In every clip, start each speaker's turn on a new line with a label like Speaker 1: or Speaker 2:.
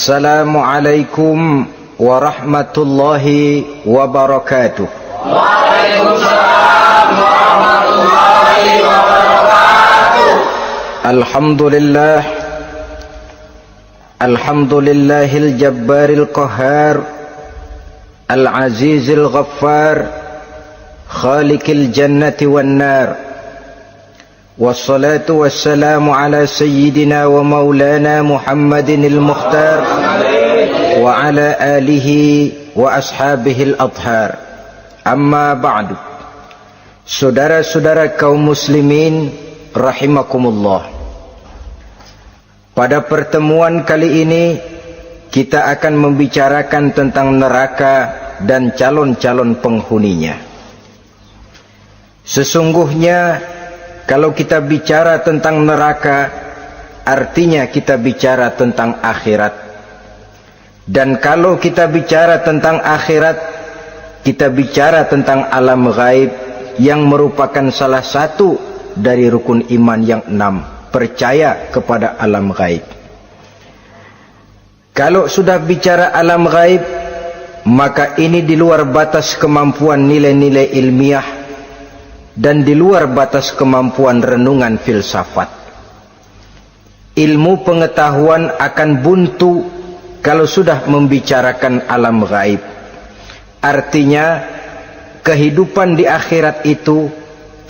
Speaker 1: Assalamualaikum warahmatullahi wabarakatuh.
Speaker 2: Waalaikumsalam warahmatullahi wabarakatuh.
Speaker 1: Alhamdulillah, alhamdulillahil jabbaril qahhar, al-azizil ghaffar, khaliqil jannati wan nar. Wassalatu wassalamu ala sayyidina wa maulana Muhammadinil Mukhtar wa ala alihi wa ashabihil adhar. Amma ba'du. Saudara-saudara kaum muslimin rahimakumullah. Pada pertemuan kali ini kita akan membicarakan tentang neraka dan calon-calon penghuninya. Sesungguhnya kalau kita bicara tentang neraka, artinya kita bicara tentang akhirat. Dan kalau kita bicara tentang akhirat, kita bicara tentang alam gaib yang merupakan salah satu dari rukun iman yang 6, percaya kepada alam gaib. Kalau sudah bicara alam gaib, maka ini di luar batas kemampuan nilai-nilai ilmiah dan di luar batas kemampuan renungan filsafat. Ilmu pengetahuan akan buntu kalau sudah membicarakan alam gaib. Artinya kehidupan di akhirat itu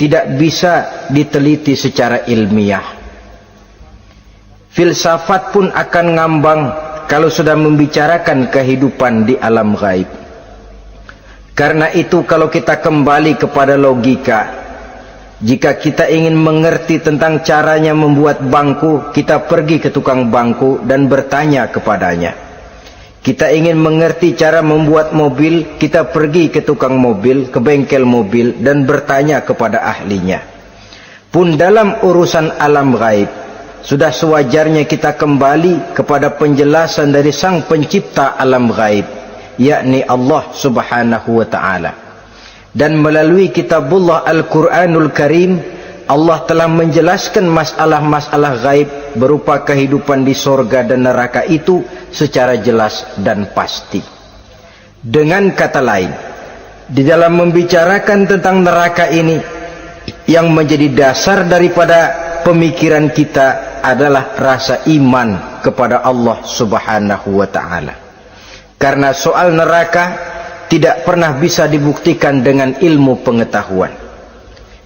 Speaker 1: tidak bisa diteliti secara ilmiah. Filsafat pun akan ngambang kalau sudah membicarakan kehidupan di alam gaib. Karena itu kalau kita kembali kepada logika, jika kita ingin mengerti tentang caranya membuat bangku, kita pergi ke tukang bangku dan bertanya kepadanya. Kita ingin mengerti cara membuat mobil, kita pergi ke tukang mobil, ke bengkel mobil dan bertanya kepada ahlinya. Pun dalam urusan alam gaib, sudah sewajarnya kita kembali kepada penjelasan dari sang pencipta alam gaib, yakni Allah subhanahu wa ta'ala. Dan melalui kitabullah Al-Quranul Karim, Allah telah menjelaskan masalah-masalah gaib berupa kehidupan di sorga dan neraka itu secara jelas dan pasti. Dengan kata lain, di dalam membicarakan tentang neraka ini, yang menjadi dasar daripada pemikiran kita adalah rasa iman kepada Allah subhanahu wa ta'ala. Karena soal neraka tidak pernah bisa dibuktikan dengan ilmu pengetahuan.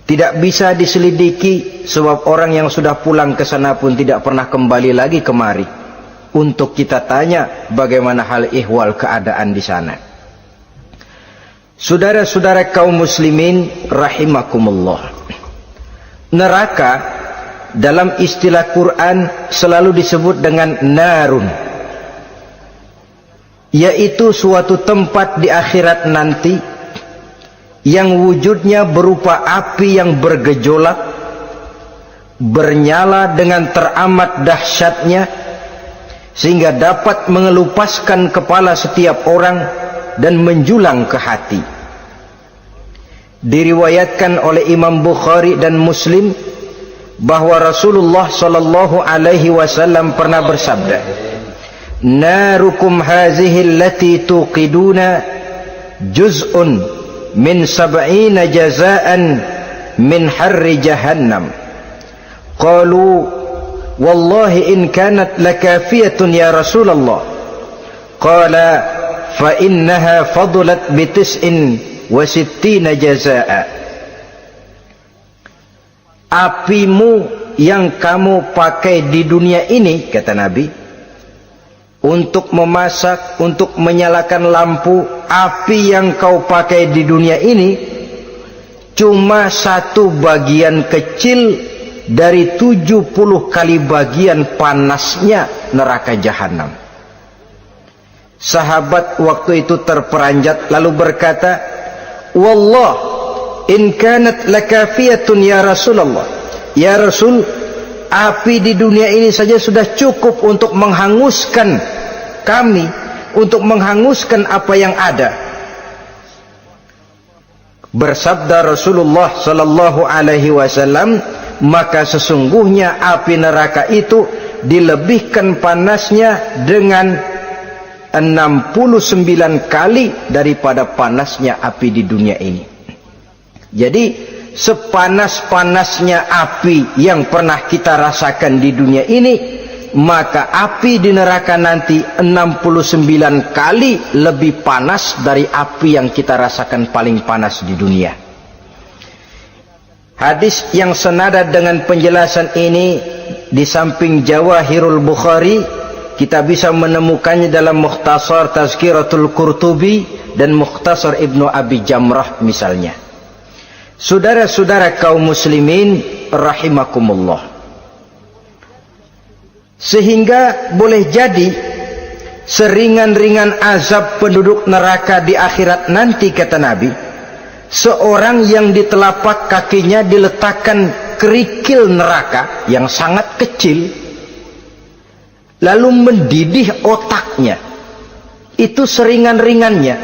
Speaker 1: Tidak bisa diselidiki sebab orang yang sudah pulang ke sana pun tidak pernah kembali lagi kemari untuk kita tanya bagaimana hal ihwal keadaan di sana. Saudara-saudara kaum muslimin rahimakumullah. Neraka dalam istilah Quran selalu disebut dengan narun, yaitu suatu tempat di akhirat nanti yang wujudnya berupa api yang bergejolak, bernyala dengan teramat dahsyatnya, sehingga dapat mengelupaskan kepala setiap orang dan menjulang ke hati. Diriwayatkan oleh Imam Bukhari dan Muslim bahwa Rasulullah sallallahu alaihi wasallam pernah bersabda, narukum hazihi allati tuqiduna juz'un min 70 jazaan min harri jahannam. Qalu wallahi in kanat lakafiyatun ya Rasulullah. Qala fa innaha fadlat bi 69 jazaa. Apimu yang kamu pakai di dunia ini, kata Nabi, untuk memasak, untuk menyalakan lampu, api yang kau pakai di dunia ini cuma satu bagian kecil dari 70 kali bagian panasnya neraka jahanam. Sahabat waktu itu terperanjat lalu berkata, wallah in kanat lakafiyatun ya Rasulullah. Ya Rasul, api di dunia ini saja sudah cukup untuk menghanguskan kami, untuk menghanguskan apa yang ada. Bersabda Rasulullah sallallahu alaihi wasallam, maka sesungguhnya api neraka itu dilebihkan panasnya dengan 69 kali daripada panasnya api di dunia ini. Jadi sepanas-panasnya api yang pernah kita rasakan di dunia ini, maka api di neraka nanti 69 kali lebih panas dari api yang kita rasakan paling panas di dunia. Hadis yang senada dengan penjelasan ini di samping Jawahirul Bukhari, kita bisa menemukannya dalam Mukhtasar Tazkiratul Qurtubi dan Mukhtasar Ibnu Abi Jamrah misalnya. Saudara-saudara kaum muslimin rahimakumullah. Sehingga boleh jadi seringan-ringan azab penduduk neraka di akhirat nanti, kata Nabi, seorang yang di telapak kakinya diletakkan kerikil neraka yang sangat kecil, lalu mendidih otaknya. Itu seringan-ringannya.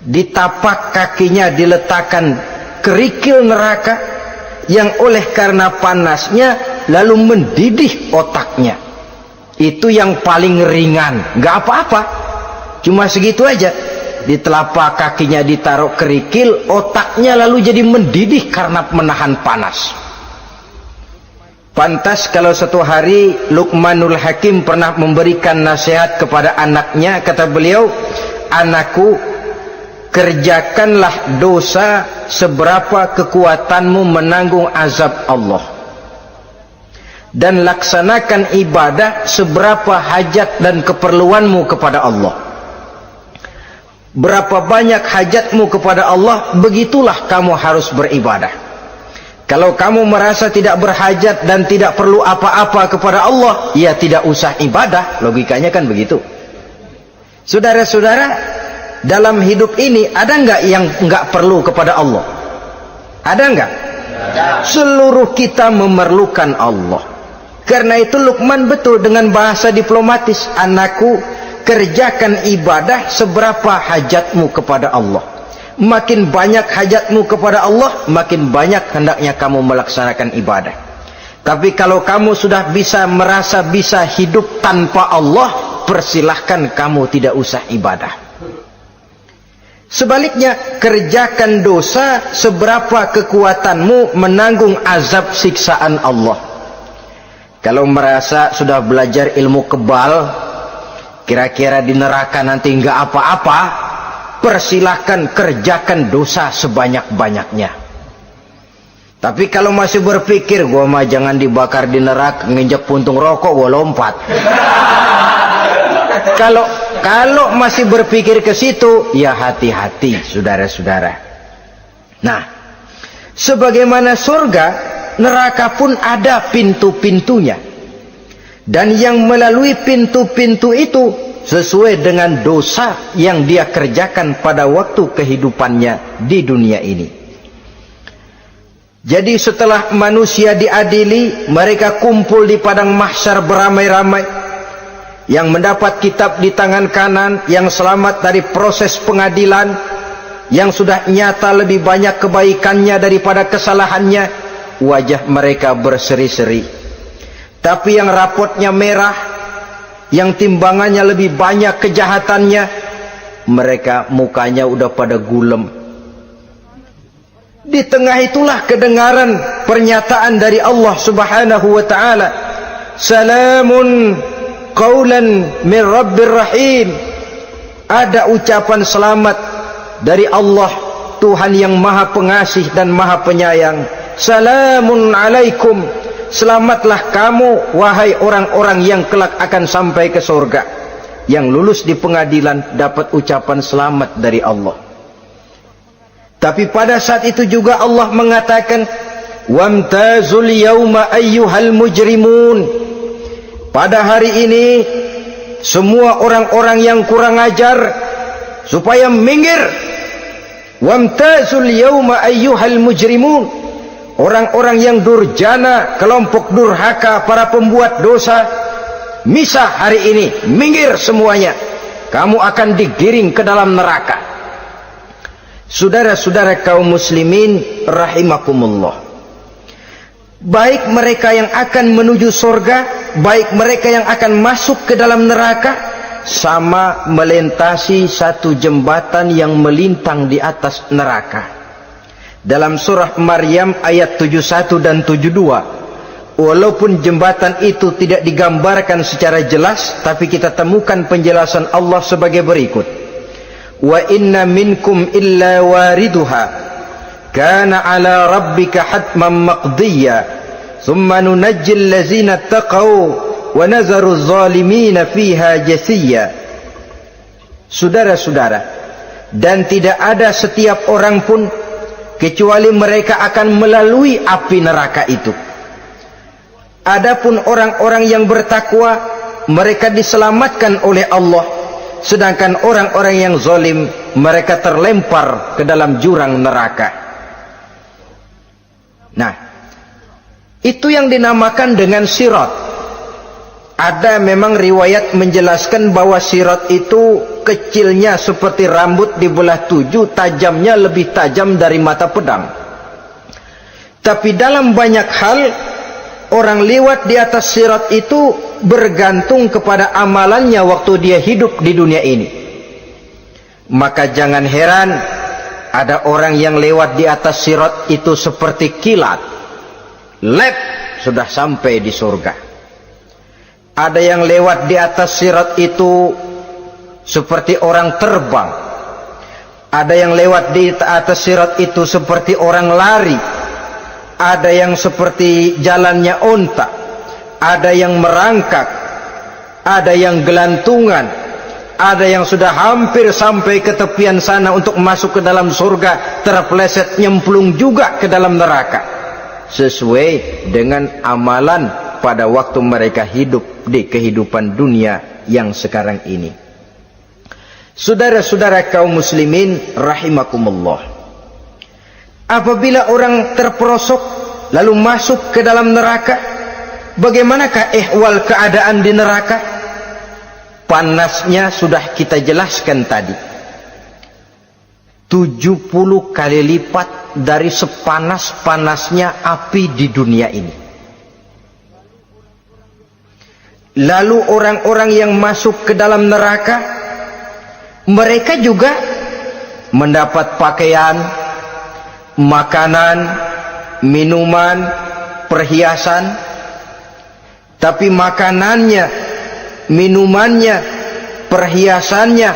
Speaker 1: Di tapak kakinya diletakkan kerikil neraka yang oleh karena panasnya lalu mendidih otaknya. Itu yang paling ringan, nggak apa-apa, cuma segitu aja. Di telapak kakinya ditaruh kerikil, otaknya lalu jadi mendidih karena menahan panas. Pantas kalau satu hari Luqmanul Hakim pernah memberikan nasihat kepada anaknya, kata beliau, "Anakku, kerjakanlah dosa seberapa kekuatanmu menanggung azab Allah, dan laksanakan ibadah seberapa hajat dan keperluanmu kepada Allah. Berapa banyak hajatmu kepada Allah, begitulah kamu harus beribadah. Kalau kamu merasa tidak berhajat dan tidak perlu apa-apa kepada Allah, ya tidak usah ibadah." Logikanya kan begitu. Saudara-saudara, dalam hidup ini ada nggak yang nggak perlu kepada Allah? Ada nggak? Seluruh kita memerlukan Allah. Karena itu Luqman betul dengan bahasa diplomatis, "Anakku, kerjakan ibadah seberapa hajatmu kepada Allah. Makin banyak hajatmu kepada Allah, makin banyak hendaknya kamu melaksanakan ibadah. Tapi kalau kamu sudah merasa bisa hidup tanpa Allah, persilahkan kamu tidak usah ibadah." Sebaliknya, kerjakan dosa seberapa kekuatanmu menanggung azab siksaan Allah. Kalau merasa sudah belajar ilmu kebal, kira-kira di neraka nanti nggak apa-apa, persilahkan kerjakan dosa sebanyak-banyaknya. Tapi kalau masih berpikir, gua mah jangan dibakar di neraka, nginjek puntung rokok gua lompat. Kalau masih berpikir ke situ, ya hati-hati, saudara-saudara. Nah, sebagaimana surga, neraka pun ada pintu-pintunya. Dan yang melalui pintu-pintu itu sesuai dengan dosa yang dia kerjakan pada waktu kehidupannya di dunia ini. Jadi setelah manusia diadili, mereka kumpul di padang mahsyar beramai-ramai. Yang mendapat kitab di tangan kanan, yang selamat dari proses pengadilan, yang sudah nyata lebih banyak kebaikannya daripada kesalahannya, wajah mereka berseri-seri. Tapi yang rapotnya merah, yang timbangannya lebih banyak kejahatannya, mereka mukanya udah pada gulem. Di tengah itulah kedengaran pernyataan dari Allah Subhanahu wa ta'ala, "Salamun qaulan min Rabbir Rahim." Ada ucapan selamat dari Allah, Tuhan yang maha pengasih dan maha penyayang. "Salamun alaikum." Selamatlah kamu, wahai orang-orang yang kelak akan sampai ke surga. Yang lulus di pengadilan dapat ucapan selamat dari Allah. Tapi pada saat itu juga Allah mengatakan, "Wamtazul yauma ayyuhal mujrimun." Pada hari ini, semua orang-orang yang kurang ajar supaya minggir. Wamtazul yauma ayyuhal mujrimun. Orang-orang yang durjana, kelompok durhaka, para pembuat dosa, misah hari ini, minggir semuanya. Kamu akan digiring ke dalam neraka. Saudara-saudara kaum muslimin rahimakumullah. Baik mereka yang akan menuju surga, baik mereka yang akan masuk ke dalam neraka, sama melintasi satu jembatan yang melintang di atas neraka. Dalam surah Maryam ayat 71 dan 72, walaupun jembatan itu tidak digambarkan secara jelas, tapi kita temukan penjelasan Allah sebagai berikut. Wa inna minkum illa wariduha kana ala rabbika hatman maqdiya thumma nunajjil ladzina taqaw wa nazaru zalimina fiha jasiya. Saudara-saudara, dan tidak ada setiap orang pun kecuali mereka akan melalui api neraka itu. Adapun orang-orang yang bertakwa, mereka diselamatkan oleh Allah, sedangkan orang-orang yang zalim, mereka terlempar ke dalam jurang neraka. Nah, itu yang dinamakan dengan sirat. Ada memang riwayat menjelaskan bahwa sirat itu kecilnya seperti rambut dibelah 7, tajamnya lebih tajam dari mata pedang. Tapi dalam banyak hal, orang lewat di atas sirat itu bergantung kepada amalannya waktu dia hidup di dunia ini. Maka jangan heran ada orang yang lewat di atas sirat itu seperti kilat, lep sudah sampai di surga. Ada yang lewat di atas sirat itu seperti orang terbang. Ada yang lewat di atas sirat itu seperti orang lari. Ada yang seperti jalannya onta. Ada yang merangkak. Ada yang gelantungan. Ada yang sudah hampir sampai ke tepian sana untuk masuk ke dalam surga, terpeleset nyemplung juga ke dalam neraka, sesuai dengan amalan pada waktu mereka hidup di kehidupan dunia yang sekarang ini. Saudara-saudara kaum muslimin rahimakumullah, apabila orang terperosok lalu masuk ke dalam neraka, bagaimanakah ihwal keadaan di neraka? Panasnya sudah kita jelaskan tadi, 70 kali lipat dari sepanas-panasnya api di dunia ini. Lalu orang-orang yang masuk ke dalam neraka, mereka juga mendapat pakaian, makanan, minuman, perhiasan. Tapi makanannya, minumannya, perhiasannya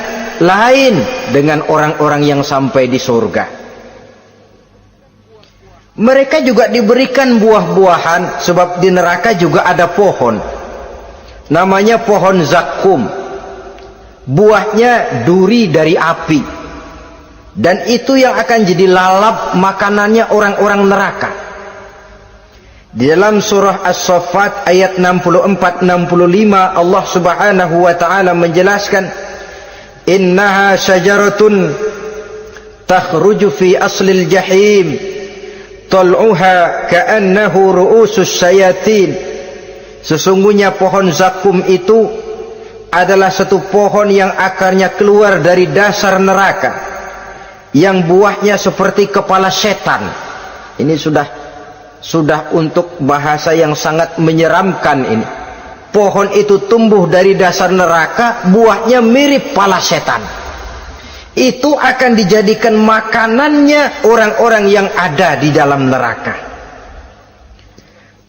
Speaker 1: lain dengan orang-orang yang sampai di surga. Mereka juga diberikan buah-buahan, sebab di neraka juga ada pohon. Namanya pohon zakum. Buahnya duri dari api. Dan itu yang akan jadi lalap makanannya orang-orang neraka. Di dalam surah As-Saffat ayat 64-65 Allah subhanahu wa ta'ala menjelaskan, innaha syajaratun takhruju fi aslil jahim tal'uha ka'annahu ru'usus syayatin. Sesungguhnya pohon zakum itu adalah satu pohon yang akarnya keluar dari dasar neraka, yang buahnya seperti kepala setan. Ini sudah untuk bahasa yang sangat menyeramkan ini. Pohon itu tumbuh dari dasar neraka, buahnya mirip kepala setan. Itu akan dijadikan makanannya orang-orang yang ada di dalam neraka.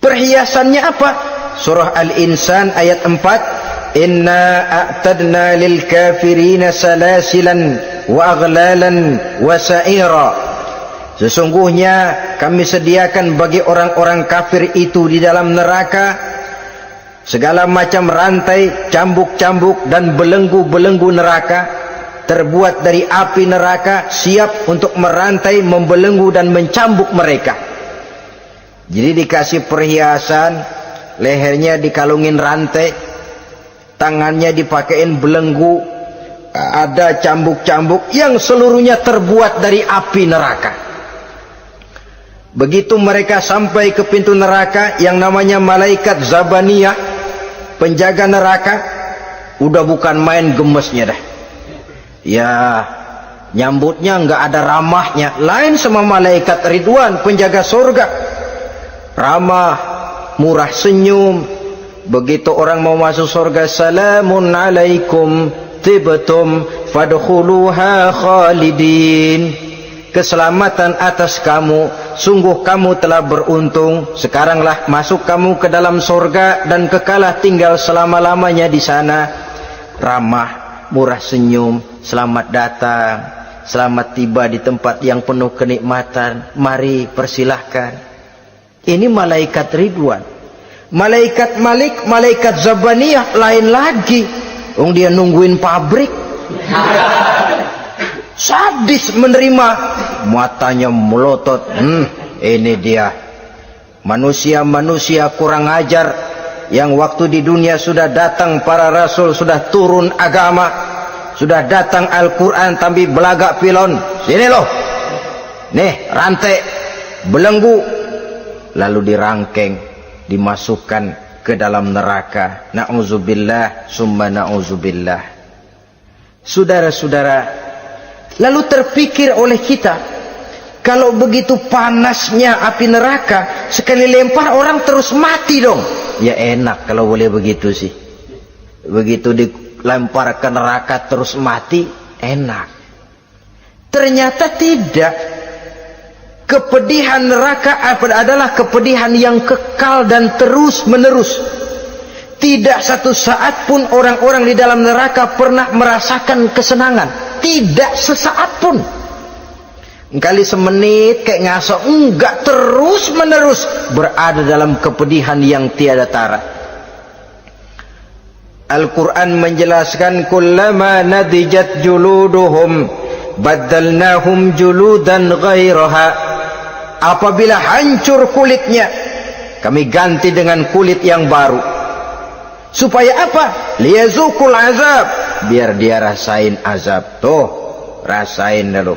Speaker 1: Perhiasannya apa? Surah Al-Insan ayat 4, inna a'tadna lil kafirina salasilan wa aghlalan wa sa'ira. Sesungguhnya kami sediakan bagi orang-orang kafir itu di dalam neraka segala macam rantai, cambuk-cambuk dan belenggu-belenggu neraka, terbuat dari api neraka, siap untuk merantai, membelenggu dan mencambuk mereka. Jadi dikasih perhiasan, lehernya dikalungin rantai, tangannya dipakein belenggu, ada cambuk-cambuk yang seluruhnya terbuat dari api neraka. Begitu mereka sampai ke pintu neraka yang namanya malaikat Zabaniyah, penjaga neraka, udah bukan main gemesnya dah. Ya, nyambutnya nggak ada ramahnya, lain sama malaikat Ridwan, penjaga surga. Ramah, murah senyum, Begitu orang mau masuk surga, salamun alaikum tibtum fadkhuluha khalidin. Keselamatan atas kamu, sungguh kamu telah beruntung. Sekaranglah masuk kamu ke dalam surga dan kekalah tinggal selama-lamanya di sana. Ramah, murah senyum, selamat datang, selamat tiba di tempat yang penuh kenikmatan. Mari persilahkan. Ini malaikat Ridwan. Malaikat Malik, malaikat Zabaniyah lain lagi. Dia nungguin pabrik. Sadis menerima, matanya melotot. Ini dia manusia-manusia kurang ajar yang waktu di dunia sudah datang para rasul, sudah turun agama, sudah datang Al-Quran, tapi belagak pilon. Sini loh, nih rantai belenggu, lalu dirangkeng, dimasukkan ke dalam neraka. Na'udzubillah summa na'udzubillah. Saudara-saudara, lalu terpikir oleh kita, kalau begitu panasnya api neraka, sekali lempar orang terus mati dong. Ya enak kalau boleh begitu sih. Begitu dilempar ke neraka terus mati, enak. Ternyata tidak. Kepedihan neraka adalah kepedihan yang kekal dan terus menerus. Tidak satu saat pun orang-orang di dalam neraka pernah merasakan kesenangan. Tidak sesaat pun. Kali semenit kayak ngasok, enggak, terus menerus berada dalam kepedihan yang tiada tara. Al-Quran menjelaskan, kullama nadijat juluduhum baddalnahum juludan ghairaha. Apabila hancur kulitnya, kami ganti dengan kulit yang baru. Supaya apa? Liyazukul azab, biar dia rasain azab. Tuh, rasain dulu.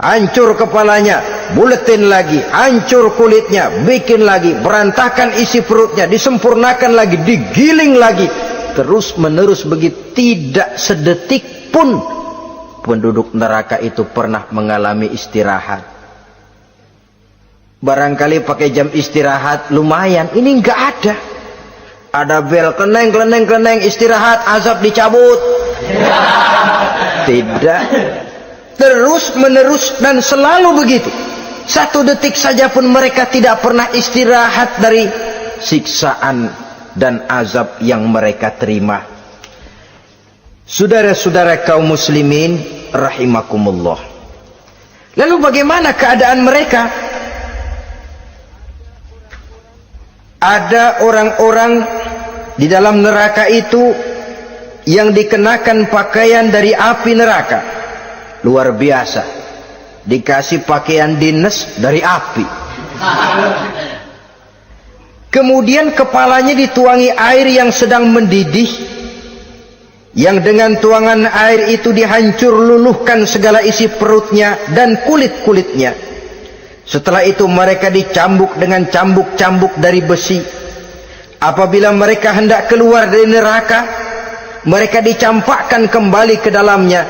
Speaker 1: Hancur kepalanya, buletin lagi, hancur kulitnya, bikin lagi, berantakan isi perutnya, disempurnakan lagi, digiling lagi. Terus menerus begitu, tidak sedetik pun penduduk neraka itu pernah mengalami istirahat. Barangkali pakai jam istirahat lumayan, ini enggak ada. Ada bel, keneng, istirahat, azab dicabut. Tidak. Terus menerus dan selalu begitu. Satu detik saja pun mereka tidak pernah istirahat dari siksaan dan azab yang mereka terima. Saudara-saudara kaum muslimin rahimakumullah. Lalu bagaimana keadaan mereka? Ada orang-orang di dalam neraka itu yang dikenakan pakaian dari api neraka. Luar biasa. Dikasih pakaian dinas dari api. Kemudian kepalanya dituangi air yang sedang mendidih, yang dengan tuangan air itu dihancur luluhkan segala isi perutnya dan kulit-kulitnya. Setelah itu mereka dicambuk dengan cambuk-cambuk dari besi. Apabila mereka hendak keluar dari neraka, mereka dicampakkan kembali ke dalamnya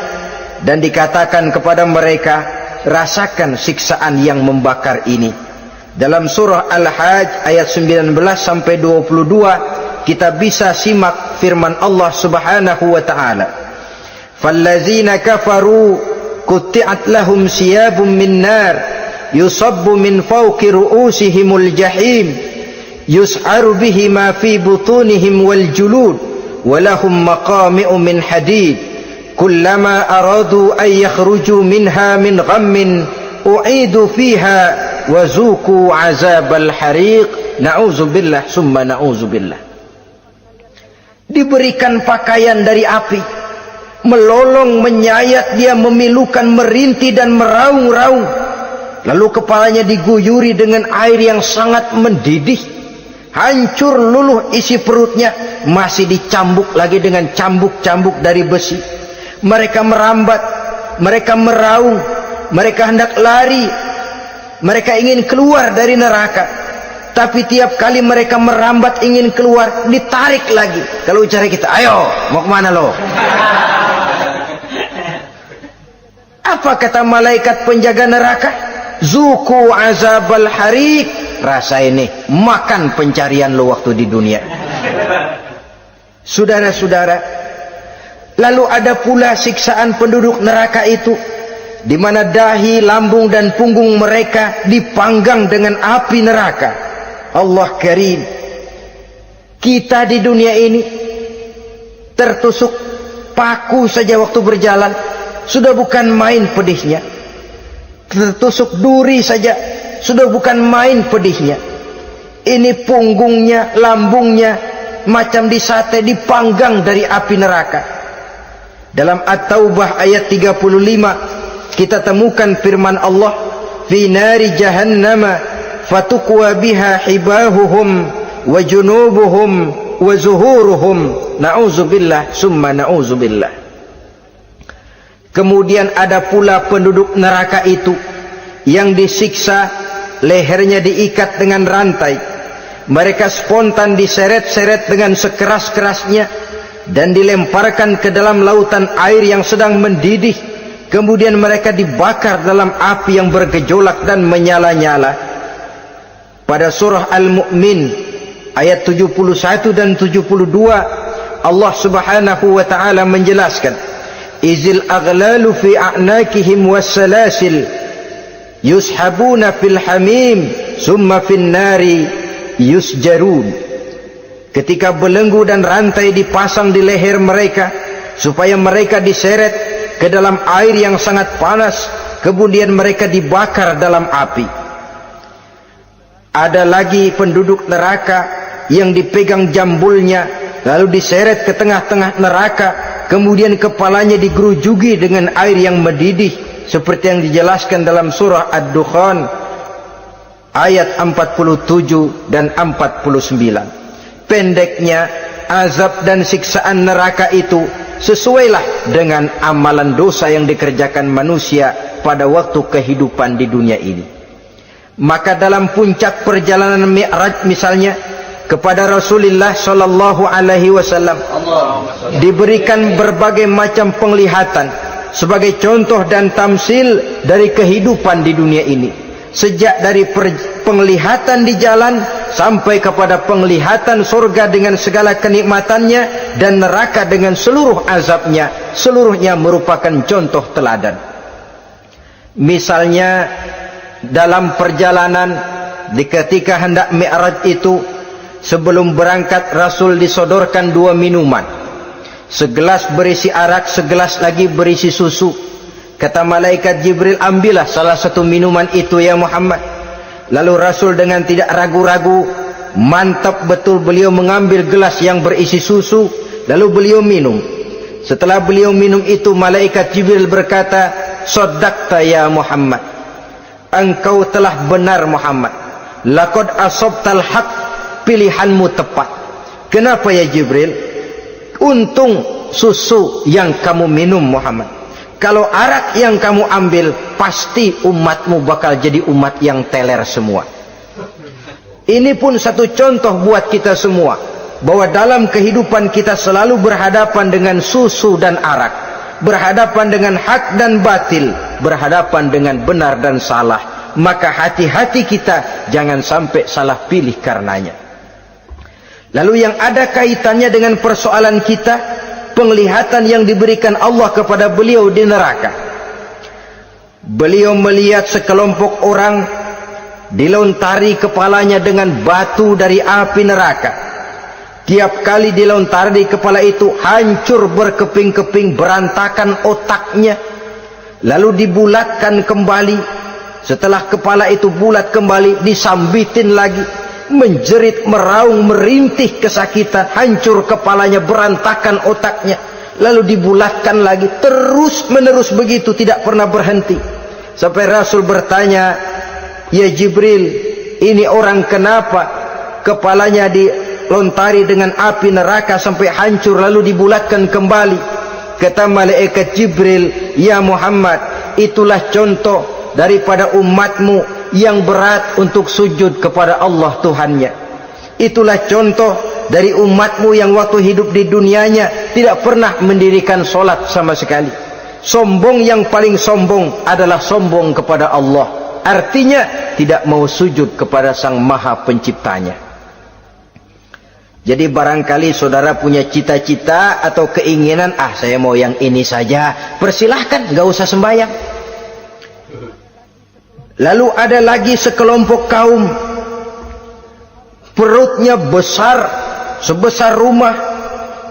Speaker 1: dan dikatakan kepada mereka, rasakan siksaan yang membakar ini. Dalam surah Al-Hajj ayat 19 sampai 22 kita bisa simak firman Allah Subhanahu wa taala. Fallazina kafaru qutti'at lahum siyabun min nar yusabbu min fawqi ru'usihimul jahim yus'aru bihi ma fi butunihim wal julud wa lahum maqami'u min hadid kullama aradu an yakhruju minha min ghammin u'idu fiha wa zuqu azabal hariq. Na'udzubillah summa na'udzubillah. Diberikan pakaian dari api, melolong, menyayat dia, memilukan, merintih dan meraung-raung. Lalu kepalanya diguyuri dengan air yang sangat mendidih. Hancur luluh isi perutnya, masih dicambuk lagi dengan cambuk-cambuk dari besi. Mereka merambat, mereka meraung, mereka hendak lari, mereka ingin keluar dari neraka. Tapi tiap kali mereka merambat ingin keluar, ditarik lagi. Kalau ucara kita, ayo, mau kemana lo? Apa kata malaikat penjaga neraka? Zuku azabal hariq, rasain nih, makan pencarian lo waktu di dunia. Saudara-saudara, lalu ada pula siksaan penduduk neraka itu, di mana dahi, lambung dan punggung mereka dipanggang dengan api neraka. Allah Karim. Kita di dunia ini tertusuk paku saja waktu berjalan sudah bukan main pedihnya. Tertusuk duri saja sudah bukan main pedihnya. Ini punggungnya, lambungnya macam disate, dipanggang dari api neraka. Dalam At-Taubah ayat 35 kita temukan firman Allah, fi nari jahannama fatukwa biha hibahuhum wa junubuhum wa zuhuruhum, na'udzubillah summa na'udzubillah. Kemudian ada pula penduduk neraka itu yang disiksa, lehernya diikat dengan rantai, mereka spontan diseret-seret dengan sekeras-kerasnya dan dilemparkan ke dalam lautan air yang sedang mendidih. Kemudian mereka dibakar dalam api yang bergejolak dan menyala-nyala. Pada surah Al-Mu'min ayat 71 dan 72 Allah Subhanahu wa taala menjelaskan, izil aghlalu fi a'nakihim wassalasil yushabuna fil hamim summa fin nari yusjarun. Ketika belenggu dan rantai dipasang di leher mereka supaya mereka diseret ke dalam air yang sangat panas, kemudian mereka dibakar dalam api. Ada lagi penduduk neraka yang dipegang jambulnya lalu diseret ke tengah-tengah neraka, kemudian kepalanya digerujuki dengan air yang mendidih seperti yang dijelaskan dalam surah Ad-Dukhan ayat 47 dan 49. Pendeknya, azab dan siksaan neraka itu sesuailah dengan amalan dosa yang dikerjakan manusia pada waktu kehidupan di dunia ini. Maka dalam puncak perjalanan Mi'raj misalnya, kepada Rasulullah sallallahu alaihi wasallam diberikan berbagai macam penglihatan sebagai contoh dan tamsil dari kehidupan di dunia ini, sejak dari penglihatan di jalan sampai kepada penglihatan surga dengan segala kenikmatannya dan neraka dengan seluruh azabnya. Seluruhnya merupakan contoh teladan. Misalnya dalam perjalanan di ketika hendak Mi'raj itu, sebelum berangkat Rasul disodorkan dua minuman, segelas berisi arak, segelas lagi berisi susu. Kata malaikat Jibril, ambillah salah satu minuman itu ya Muhammad. Lalu Rasul dengan tidak ragu-ragu, mantap betul beliau mengambil gelas yang berisi susu, lalu beliau minum. Setelah beliau minum itu, malaikat Jibril berkata, "Shaddaqta ya Muhammad." Engkau telah benar Muhammad. Laqad asabtal haq, pilihanmu tepat. Kenapa ya Jibril? Untung susu yang kamu minum Muhammad. Kalau arak yang kamu ambil, pasti umatmu bakal jadi umat yang teler semua. Ini pun satu contoh buat kita semua, bahwa dalam kehidupan kita selalu berhadapan dengan susu dan arak, berhadapan dengan hak dan batil, berhadapan dengan benar dan salah. Maka hati-hati kita jangan sampai salah pilih karenanya. Lalu yang ada kaitannya dengan persoalan kita, penglihatan yang diberikan Allah kepada beliau di neraka. Beliau melihat sekelompok orang dilontari kepalanya dengan batu dari api neraka. Tiap kali dilontari kepala itu hancur berkeping-keping, berantakan otaknya, lalu dibulatkan kembali. Setelah kepala itu bulat kembali, disambitin lagi, menjerit, meraung, merintih kesakitan, hancur kepalanya, berantakan otaknya, lalu dibulatkan lagi, terus menerus begitu, tidak pernah berhenti. Sampai Rasul bertanya, ya Jibril, ini orang kenapa kepalanya dilontari dengan api neraka sampai hancur lalu dibulatkan kembali? Kata malaikat Jibril, ya Muhammad, itulah contoh daripada umatmu yang berat untuk sujud kepada Allah Tuhannya. Itulah contoh dari umatmu yang waktu hidup di dunianya tidak pernah mendirikan solat sama sekali. Sombong yang paling sombong adalah sombong kepada Allah. Artinya tidak mau sujud kepada Sang Maha Penciptanya. Jadi barangkali saudara punya cita-cita atau keinginan, saya mau yang ini saja, persilahkan, gak usah sembahyang. Lalu ada lagi sekelompok kaum, perutnya besar sebesar rumah,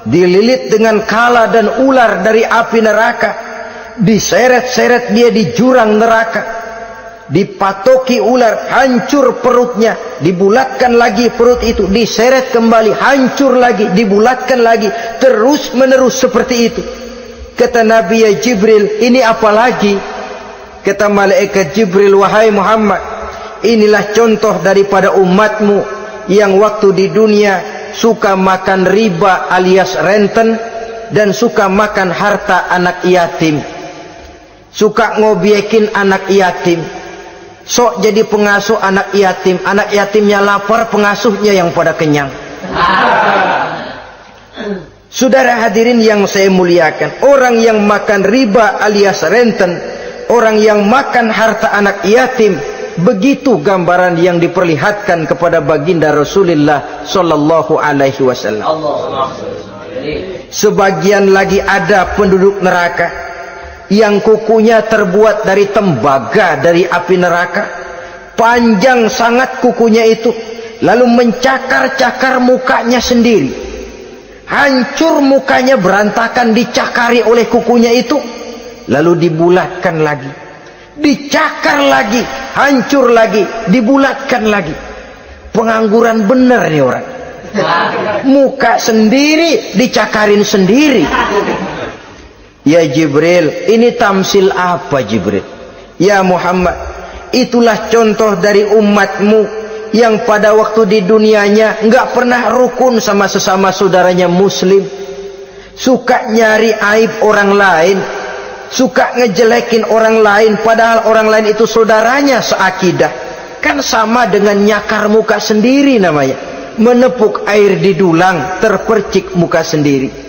Speaker 1: dililit dengan kala dan ular dari api neraka, diseret-seret dia di jurang neraka, dipatoki ular, hancur perutnya, dibulatkan lagi perut itu, diseret kembali, hancur lagi, dibulatkan lagi, terus menerus seperti itu. Kata Nabi, ya Jibril, ini apa lagi? Kata malaikat Jibril, wahai Muhammad, inilah contoh daripada umatmu yang waktu di dunia suka makan riba alias renten, dan suka makan harta anak yatim, suka ngobyekin anak yatim, sok jadi pengasuh anak yatimnya lapar, pengasuhnya yang pada kenyang. Saudara hadirin yang saya muliakan, orang yang makan riba alias renten, orang yang makan harta anak yatim, begitu gambaran yang diperlihatkan kepada baginda Rasulullah sallallahu alaihi wasallam. Sebagian lagi ada penduduk neraka yang kukunya terbuat dari tembaga dari api neraka, panjang sangat kukunya itu, lalu mencakar-cakar mukanya sendiri, hancur mukanya berantakan, dicakari oleh kukunya itu, lalu dibulatkan lagi, dicakar lagi, hancur lagi, dibulatkan lagi. Pengangguran bener nih orang, muka sendiri dicakarin sendiri. Ya Jibril, ini tamsil apa Jibril? Ya Muhammad, itulah contoh dari umatmu yang pada waktu di dunianya enggak pernah rukun sama sesama saudaranya muslim, suka nyari aib orang lain, suka ngejelekin orang lain, padahal orang lain itu saudaranya seakidah. Kan sama dengan nyakar muka sendiri namanya, menepuk air di dulang, terpercik muka sendiri.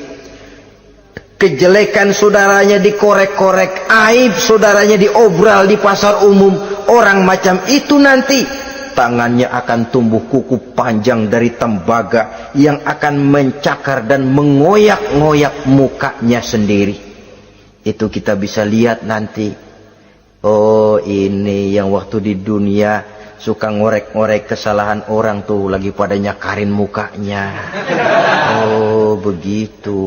Speaker 1: Kejelekan saudaranya dikorek-korek, aib saudaranya diobral di pasar umum. Orang macam itu nanti tangannya akan tumbuh kuku panjang dari tembaga yang akan mencakar dan mengoyak-ngoyak mukanya sendiri. Itu kita bisa lihat nanti. Oh, ini yang waktu di dunia suka ngorek-ngorek kesalahan orang tuh lagi pada nyakarin mukanya. Oh, begitu.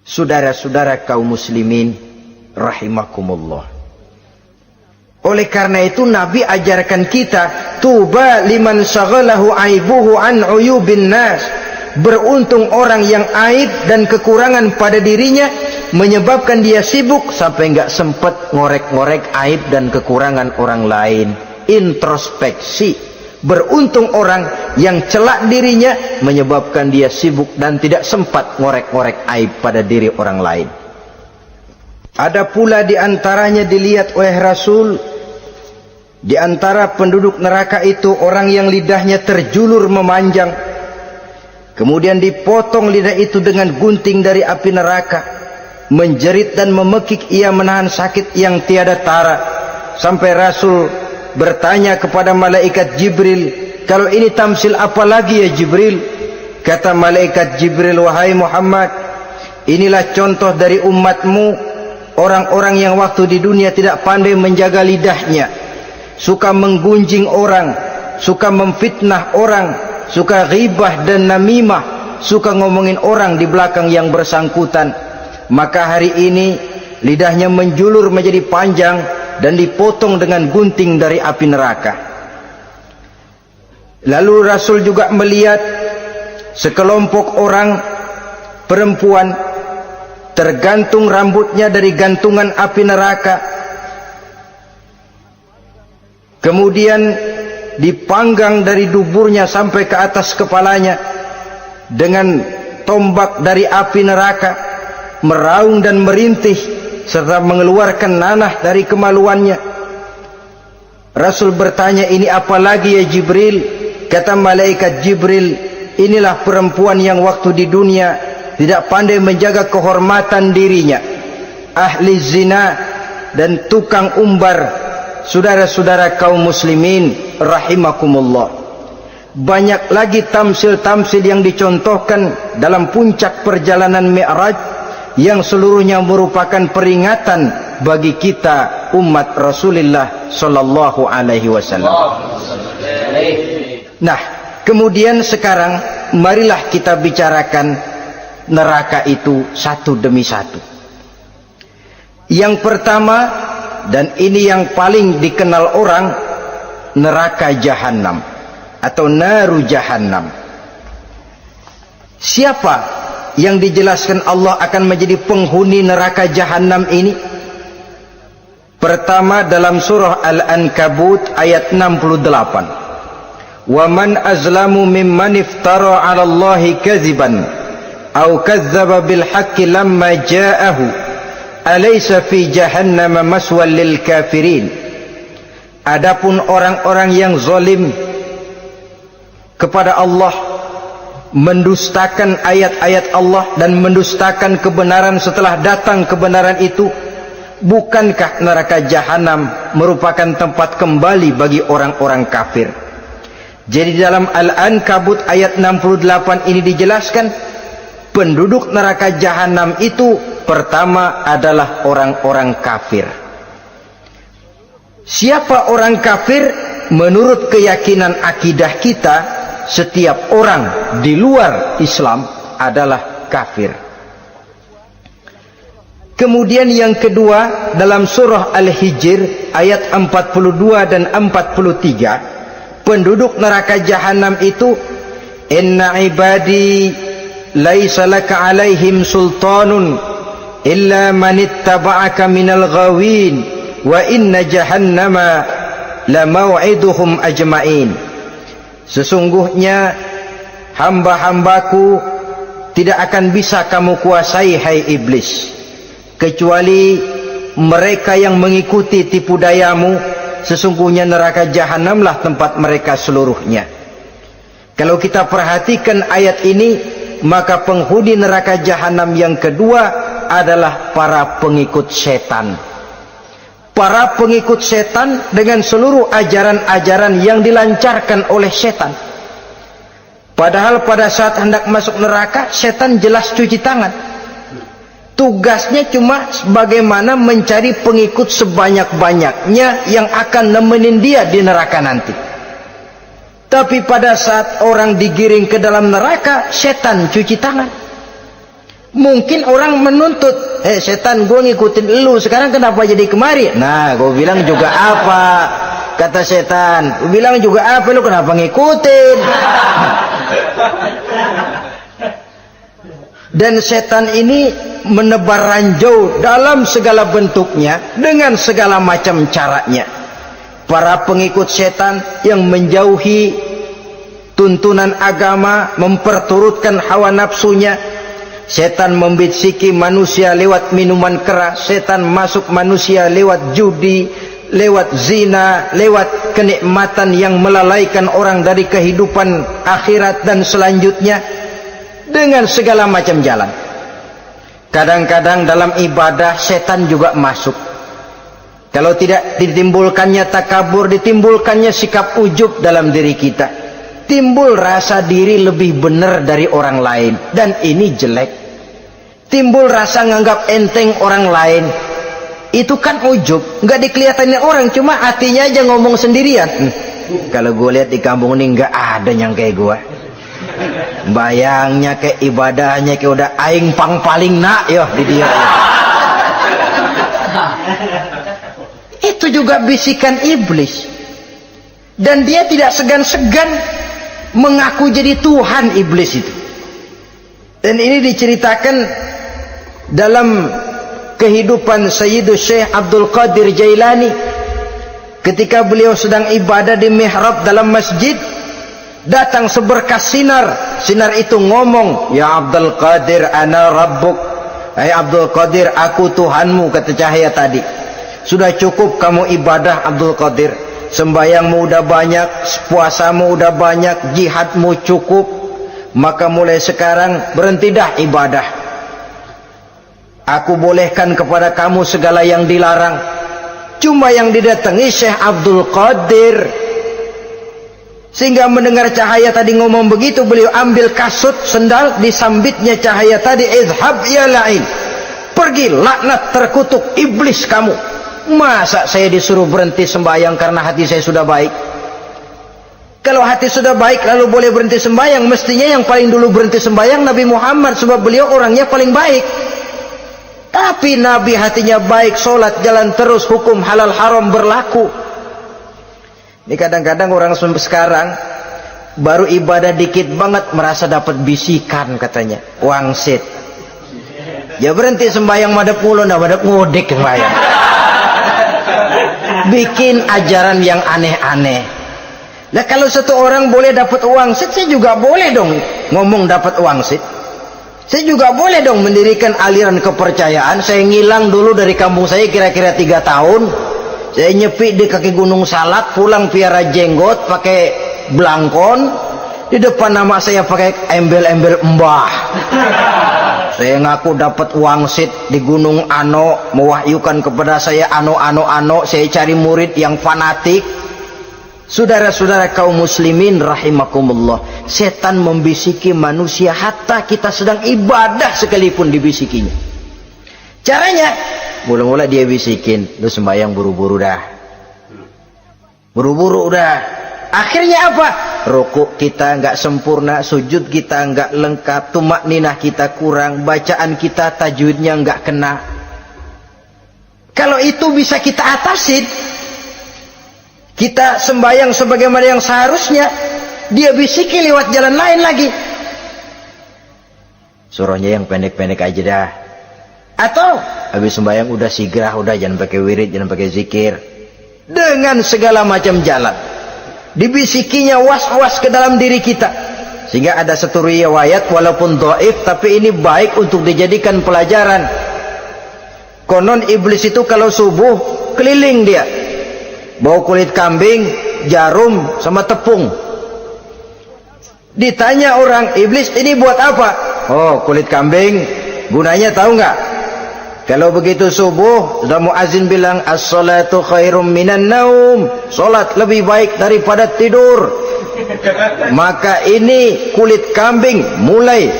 Speaker 1: Saudara-saudara kaum muslimin rahimakumullah. Oleh karena itu Nabi ajarkan kita, tuba liman syaghalahu aibuhu an uyubin nas. Beruntung orang yang aib dan kekurangan pada dirinya menyebabkan dia sibuk sampai enggak sempat ngorek-ngorek aib dan kekurangan orang lain. Introspeksi. Beruntung orang yang celak dirinya menyebabkan dia sibuk dan tidak sempat ngorek-ngorek aib pada diri orang lain. Ada pula di antaranya dilihat oleh Rasul, di antara penduduk neraka itu orang yang lidahnya terjulur memanjang, kemudian dipotong lidah itu dengan gunting dari api neraka, menjerit dan memekik ia menahan sakit yang tiada tara, sampai Rasul bertanya kepada malaikat Jibril, kalau ini tamsil apa lagi ya Jibril? Kata malaikat Jibril, wahai Muhammad, inilah contoh dari umatmu, orang-orang yang waktu di dunia tidak pandai menjaga lidahnya, suka menggunjing orang, suka memfitnah orang, suka ghibah dan namimah, suka ngomongin orang di belakang yang bersangkutan. Maka hari ini lidahnya menjulur menjadi panjang dan dipotong dengan gunting dari api neraka. Lalu Rasul juga melihat sekelompok orang perempuan tergantung rambutnya dari gantungan api neraka, kemudian dipanggang dari duburnya sampai ke atas kepalanya dengan tombak dari api neraka, meraung dan merintih serta mengeluarkan nanah dari kemaluannya. Rasul bertanya, ini apa lagi ya Jibril? Kata malaikat Jibril, inilah perempuan yang waktu di dunia tidak pandai menjaga kehormatan dirinya, ahli zina dan tukang umbar, saudara-saudara kaum muslimin rahimakumullah, banyak lagi tamsil-tamsil yang dicontohkan dalam puncak perjalanan Mi'raj yang seluruhnya merupakan peringatan bagi kita umat Rasulullah sallallahu alaihi wasallam. Nah, kemudian sekarang marilah kita bicarakan neraka itu satu demi satu. Yang pertama, dan ini yang paling dikenal orang, neraka Jahannam atau naru Jahannam. Siapa yang dijelaskan Allah akan menjadi penghuni neraka Jahannam ini? Pertama dalam surah Al-Ankabut ayat 68. Wa man azlamu mimman iftara 'ala Allahi kadziban aw kadzdzaba bil haqqi lamma ja'ahu alaysa fi jahannam maswal lil kafirin. Adapun orang-orang yang zalim kepada Allah, mendustakan ayat-ayat Allah dan mendustakan kebenaran setelah datang kebenaran itu, bukankah neraka Jahannam merupakan tempat kembali bagi orang-orang kafir? Jadi dalam Al-Ankabut ayat 68 ini dijelaskan penduduk neraka Jahannam itu pertama adalah orang-orang kafir. Siapa orang kafir? Menurut keyakinan akidah kita, setiap orang di luar Islam adalah kafir. Kemudian yang kedua dalam surah Al-Hijr ayat 42 dan 43, penduduk neraka Jahannam itu, inna ibadi laisa laka alaihim sultanun illa man ittaba'aka minal ghawin wa inna jahannama la maw'iduhum ajma'in. Sesungguhnya hamba-hambaku tidak akan bisa kamu kuasai, hai iblis, kecuali mereka yang mengikuti tipu dayamu. Sesungguhnya neraka Jahannamlah tempat mereka seluruhnya. Kalau kita perhatikan ayat ini, maka penghuni neraka Jahannam yang kedua adalah para pengikut setan. Para pengikut setan dengan seluruh ajaran-ajaran yang dilancarkan oleh setan. Padahal pada saat hendak masuk neraka, setan jelas cuci tangan. Tugasnya cuma bagaimana mencari pengikut sebanyak-banyaknya yang akan nemenin dia di neraka nanti. Tapi pada saat orang digiring ke dalam neraka, setan cuci tangan. Mungkin orang menuntut, setan, gue ngikutin lu, sekarang kenapa jadi kemari? Nah, gue bilang juga apa? Kata setan, gue bilang juga apa, lu kenapa ngikutin? Dan setan ini menebar ranjau dalam segala bentuknya, dengan segala macam caranya. Para pengikut setan yang menjauhi tuntunan agama, memperturutkan hawa nafsunya. Setan membisiki manusia lewat minuman keras, setan masuk manusia lewat judi, lewat zina, lewat kenikmatan yang melalaikan orang dari kehidupan akhirat dan selanjutnya, dengan segala macam jalan. Kadang-kadang dalam ibadah setan juga masuk. Kalau tidak ditimbulkannya takabur, ditimbulkannya sikap ujub dalam diri kita. Timbul rasa diri lebih benar dari orang lain, dan ini jelek. Timbul rasa nganggap enteng orang lain, itu kan ujub, nggak dikelihatanin orang, cuma hatinya aja ngomong sendirian. Kalau gue lihat di kampung ini nggak ada yang kayak gue. Bayangnya kayak ibadahnya kayak udah aing pang paling nak yo di dia. Itu juga bisikan iblis, dan dia tidak segan-segan mengaku jadi Tuhan iblis itu. Dan ini diceritakan dalam kehidupan Sayyidus Syekh Abdul Qadir Jailani. Ketika beliau sedang ibadah di mihrab dalam masjid, datang seberkas sinar. Sinar itu ngomong, ya Abdul Qadir ana rabbuk. Hai Abdul Qadir, aku Tuhanmu, kata cahaya tadi. Sudah cukup kamu ibadah Abdul Qadir. Sembayangmu udah banyak, puasamu udah banyak, jihadmu cukup. Maka mulai sekarang berhenti dah ibadah. Aku bolehkan kepada kamu segala yang dilarang. Cuma yang didatangi Syekh Abdul Qadir. Sehingga mendengar cahaya tadi ngomong begitu, beliau ambil kasut sendal, disambitnya cahaya tadi, izhab ya la'in, pergi laknat terkutuk iblis kamu. Masa saya disuruh berhenti sembahyang karena hati saya sudah baik? Kalau hati sudah baik lalu boleh berhenti sembahyang, mestinya yang paling dulu berhenti sembahyang Nabi Muhammad, sebab beliau orangnya paling baik. Tapi Nabi hatinya baik, sholat jalan terus, hukum halal haram berlaku. Ini kadang-kadang orang sekarang baru ibadah dikit banget merasa dapat bisikan katanya, wangsit. Ya berhenti sembahyang madep mulu, ndak madep ngudek sembahyang. Bikin ajaran yang aneh-aneh. Nah kalau satu orang boleh dapat wangsit, saya juga boleh dong ngomong dapat wangsit. Saya juga boleh dong mendirikan aliran kepercayaan. Saya ngilang dulu dari kampung saya kira-kira 3 tahun. Saya nyepi di kaki Gunung Salak, pulang piara jenggot pakai belangkon, di depan nama saya pakai embel-embel mbah. Saya ngaku dapat wangsit di Gunung Ano, mewahyukan kepada saya ano, saya cari murid yang fanatik. Saudara-saudara kaum muslimin rahimakumullah, setan membisiki manusia hatta kita sedang ibadah sekalipun dibisikinya. Caranya, mula-mula dia bisikin, lu sembahyang buru-buru dah. Buru-buru udah. Akhirnya apa? Rukuk kita nggak sempurna, sujud kita nggak lengkap, tumakninah kita kurang, bacaan kita tajwidnya nggak kena. Kalau itu bisa kita atasin, kita sembahyang sebagaimana yang seharusnya, dia bisiki lewat jalan lain lagi. Suruhnya yang pendek-pendek aja dah. Atau habis sembahyang udah sigrah, udah jangan pakai wirid, jangan pakai zikir. Dengan segala macam jalan dibisikinya was-was ke dalam diri kita, sehingga ada satu riwayat walaupun dhaif tapi ini baik untuk dijadikan pelajaran. Konon iblis itu kalau subuh keliling dia, bawa kulit kambing, jarum sama tepung. Ditanya orang, iblis ini buat apa? Oh, kulit kambing. Gunanya tahu nggak? Kalau begitu subuh sudah muazin bilang as-salatu khairum minan naum, salat lebih baik daripada tidur. Maka ini kulit kambing mulai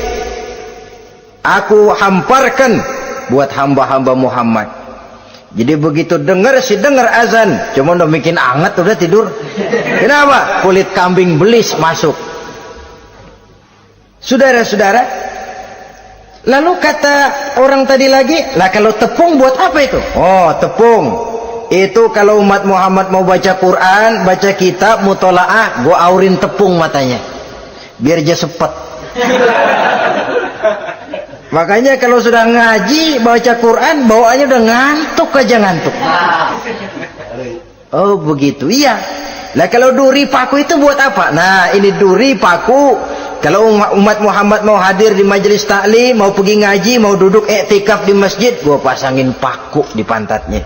Speaker 1: aku hamparkan buat hamba-hamba Muhammad. Jadi begitu dengar azan, cuma udah bikin anget udah tidur. Kenapa? Kulit kambing belis masuk. Saudara-saudara, lalu kata orang tadi lagi, lah kalau tepung buat apa itu? Oh, tepung itu kalau umat Muhammad mau baca Quran, baca kitab, mutolaah, gua aurin tepung matanya biar dia sepet. Makanya kalau sudah ngaji baca Quran bawaannya udah ngantuk aja ngantuk. Oh begitu, iya. Lah kalau duri paku itu buat apa? Nah ini duri paku. Kalau umat Muhammad mau hadir di majelis taklim, mau pergi ngaji, mau duduk iktikaf di masjid, gua pasangin paku di pantatnya.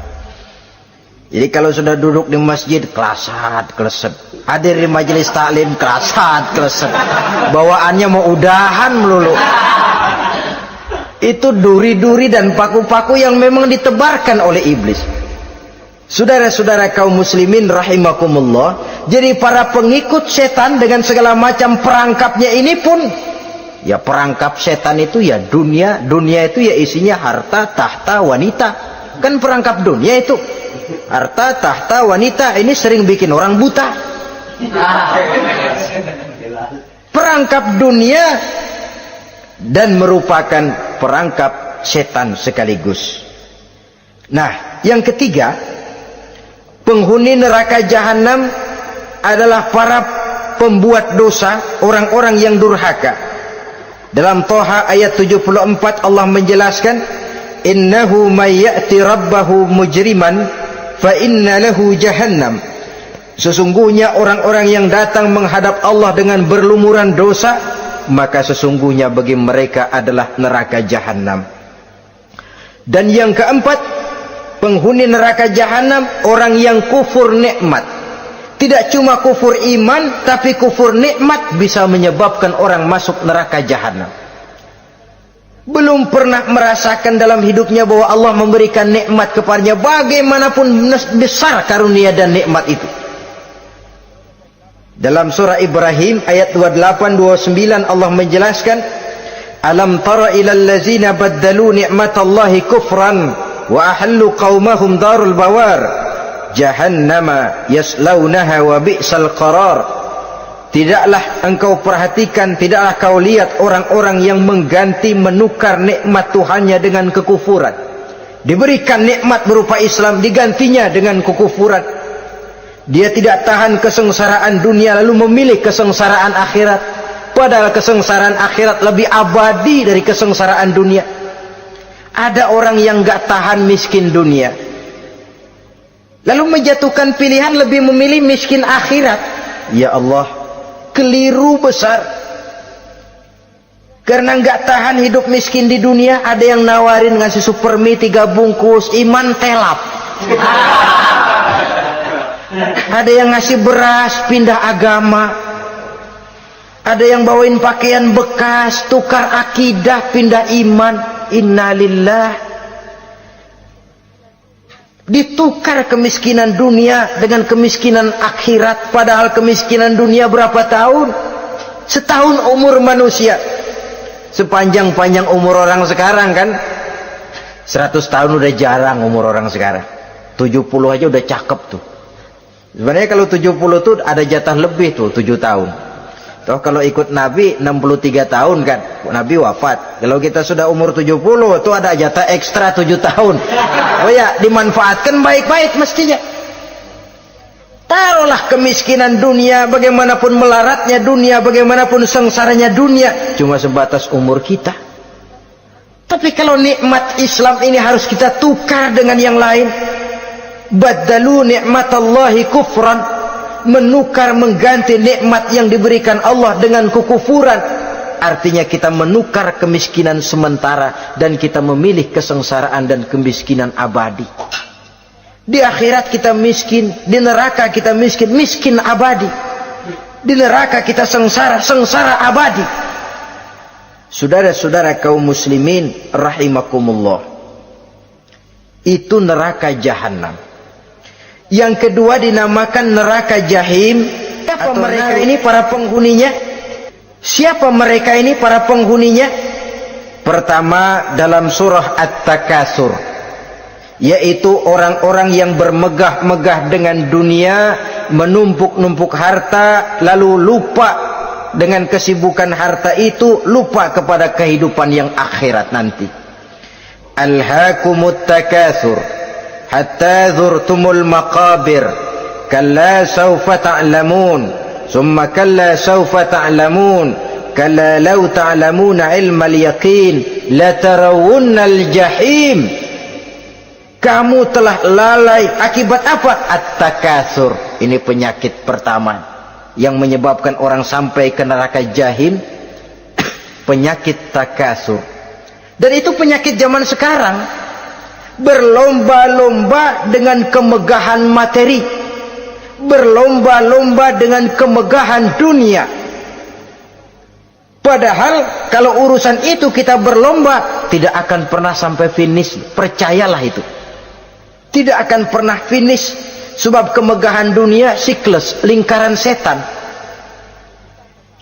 Speaker 1: Jadi kalau sudah duduk di masjid, kelasat, kleset. Hadir di majelis taklim, kelasat, kleset. Bawaannya mau udahan melulu. Itu duri-duri dan paku-paku yang memang ditebarkan oleh iblis. Saudara-saudara kaum muslimin rahimakumullah, jadi para pengikut setan dengan segala macam perangkapnya ini pun, ya perangkap setan itu ya dunia, dunia itu ya isinya harta, tahta, wanita. Kan perangkap dunia itu harta, tahta, wanita, ini sering bikin orang buta. Perangkap dunia dan merupakan perangkap setan sekaligus. Nah, yang ketiga, penghuni neraka jahanam adalah para pembuat dosa, orang-orang yang durhaka. Dalam Thaha ayat 74 Allah menjelaskan, innahu may ya'ti rabbahu mujriman fa inna lahu jahannam. Sesungguhnya orang-orang yang datang menghadap Allah dengan berlumuran dosa, maka sesungguhnya bagi mereka adalah neraka jahanam. Dan yang keempat, penghuni neraka jahanam orang yang kufur nikmat. Tidak cuma kufur iman, tapi kufur nikmat bisa menyebabkan orang masuk neraka jahanam. belum pernah merasakan dalam hidupnya bahwa Allah memberikan nikmat kepadanya, bagaimanapun besar karunia dan nikmat itu. Dalam surah Ibrahim ayat 28-29 Allah menjelaskan, alam tara ilal ladzina baddalu ni'matallahi kufran wa ahallu qaumahum darul bawar jahannama yaslaunaha wa bi'sal qarar. Tidaklah engkau perhatikan, tidaklah kau lihat orang-orang yang mengganti, menukar nikmat Tuhannya dengan kekufuran. Diberikan nikmat berupa Islam, digantinya dengan kekufuran. Dia tidak tahan kesengsaraan dunia lalu memilih kesengsaraan akhirat, padahal kesengsaraan akhirat lebih abadi dari kesengsaraan dunia. Ada orang yang gak tahan miskin dunia lalu menjatuhkan pilihan lebih memilih miskin akhirat. Ya Allah, keliru besar. Karena gak tahan hidup miskin di dunia, ada yang nawarin ngasih supermi 3 bungkus, iman telap. Ada yang ngasih beras, pindah agama. Ada yang bawain pakaian bekas, tukar akidah, pindah iman. Innalillah. Ditukar kemiskinan dunia dengan kemiskinan akhirat. Padahal kemiskinan dunia berapa tahun? Setahun umur manusia. Sepanjang-panjang umur orang sekarang kan. 100 tahun udah jarang umur orang sekarang. 70 aja udah cakep tuh. Sebenarnya kalau 70 tuh ada jatah lebih tuh, 7 tahun. Toh kalau ikut Nabi 63 tahun kan, Nabi wafat. Kalau kita sudah umur 70 tuh ada jatah ekstra 7 tahun. Oh ya, dimanfaatkan baik-baik mestinya. Taruhlah kemiskinan dunia, bagaimanapun melaratnya dunia, bagaimanapun sengsaranya dunia, cuma sebatas umur kita. Tapi kalau nikmat Islam ini harus kita tukar dengan yang lain. Baddalu ni'matallahi kufran, menukar, mengganti nikmat yang diberikan Allah dengan kekufuran. Artinya kita menukar kemiskinan sementara dan kita memilih kesengsaraan dan kemiskinan abadi. Di akhirat kita miskin, di neraka kita miskin, miskin abadi. Di neraka kita sengsara, sengsara abadi. Saudara-saudara kaum muslimin rahimakumullah, itu neraka jahanam. Yang kedua dinamakan neraka jahim. Siapa mereka ini para penghuninya? Siapa mereka ini para penghuninya? Pertama dalam surah At-Takatsur, yaitu orang-orang yang bermegah-megah dengan dunia, menumpuk-numpuk harta, lalu lupa dengan kesibukan harta itu, lupa kepada kehidupan yang akhirat nanti. Alhaakumut takatsur hatta zurtumul maqabir kalla sawfa ta'lamun summa kalla sawfa ta'lamun kalla law ta'lamuna ilmal yaqin latarawunnal jahim. Kamu telah lalai akibat apa? At-takatsur. Ini penyakit pertama yang menyebabkan orang sampai ke neraka jahim. Penyakit takatsur. Dan itu penyakit zaman sekarang. Berlomba-lomba dengan kemegahan materi, berlomba-lomba dengan kemegahan dunia. Padahal kalau urusan itu kita berlomba, tidak akan pernah sampai finish. Percayalah itu, tidak akan pernah finish. Sebab kemegahan dunia siklus, lingkaran setan.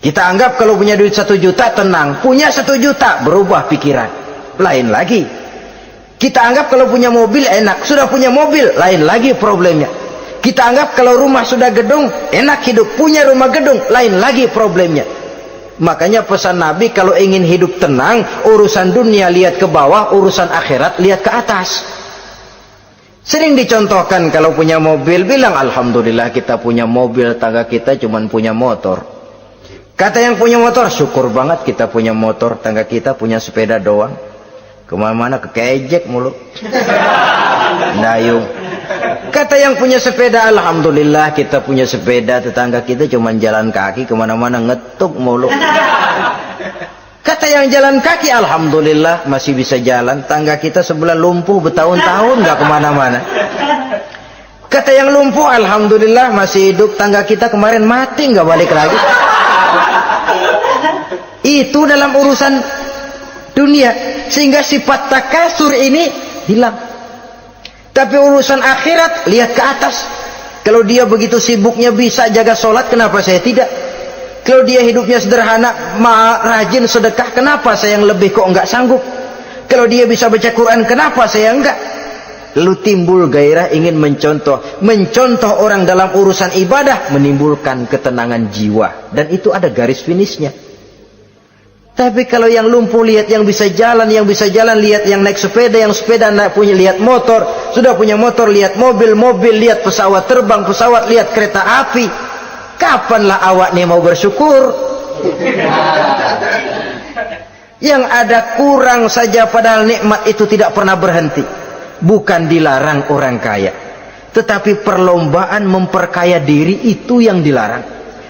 Speaker 1: Kita anggap kalau punya duit 1 juta tenang, punya 1 juta berubah pikiran, lain lagi. Kita anggap kalau punya mobil enak, sudah punya mobil, lain lagi problemnya. Kita anggap kalau rumah sudah gedung, enak hidup, punya rumah gedung, lain lagi problemnya. Makanya pesan Nabi, kalau ingin hidup tenang, urusan dunia lihat ke bawah, urusan akhirat lihat ke atas. Sering dicontohkan kalau punya mobil, bilang alhamdulillah kita punya mobil, tangga kita cuma punya motor. Kata yang punya motor, syukur banget kita punya motor, tangga kita punya sepeda doang. Kemana-mana kekejek mulu, dayung. Kata yang punya sepeda, alhamdulillah kita punya sepeda, tetangga kita cuma jalan kaki, kemana-mana ngetuk mulu. Kata yang jalan kaki, alhamdulillah masih bisa jalan, tangga kita sebelah lumpuh bertahun-tahun nggak kemana-mana. Kata yang lumpuh, alhamdulillah masih hidup, tangga kita kemarin mati nggak balik lagi. Itu dalam urusan dunia, sehingga sifat takasur ini hilang. Tapi urusan akhirat, lihat ke atas. Kalau dia begitu sibuknya bisa jaga sholat, kenapa saya tidak? Kalau dia hidupnya sederhana, rajin sedekah, kenapa saya yang lebih kok enggak sanggup? Kalau dia bisa baca Quran, kenapa saya enggak? Lalu timbul gairah ingin mencontoh orang dalam urusan ibadah, menimbulkan ketenangan jiwa, dan itu ada garis finishnya. Tapi kalau yang lumpuh lihat yang bisa jalan, lihat yang naik sepeda, yang sepeda lihat motor, sudah punya motor lihat mobil, lihat pesawat terbang, lihat kereta api. Kapanlah awak nih mau bersyukur? Yang ada kurang saja, padahal nikmat itu tidak pernah berhenti. Bukan dilarang orang kaya, tetapi perlombaan memperkaya diri itu yang dilarang.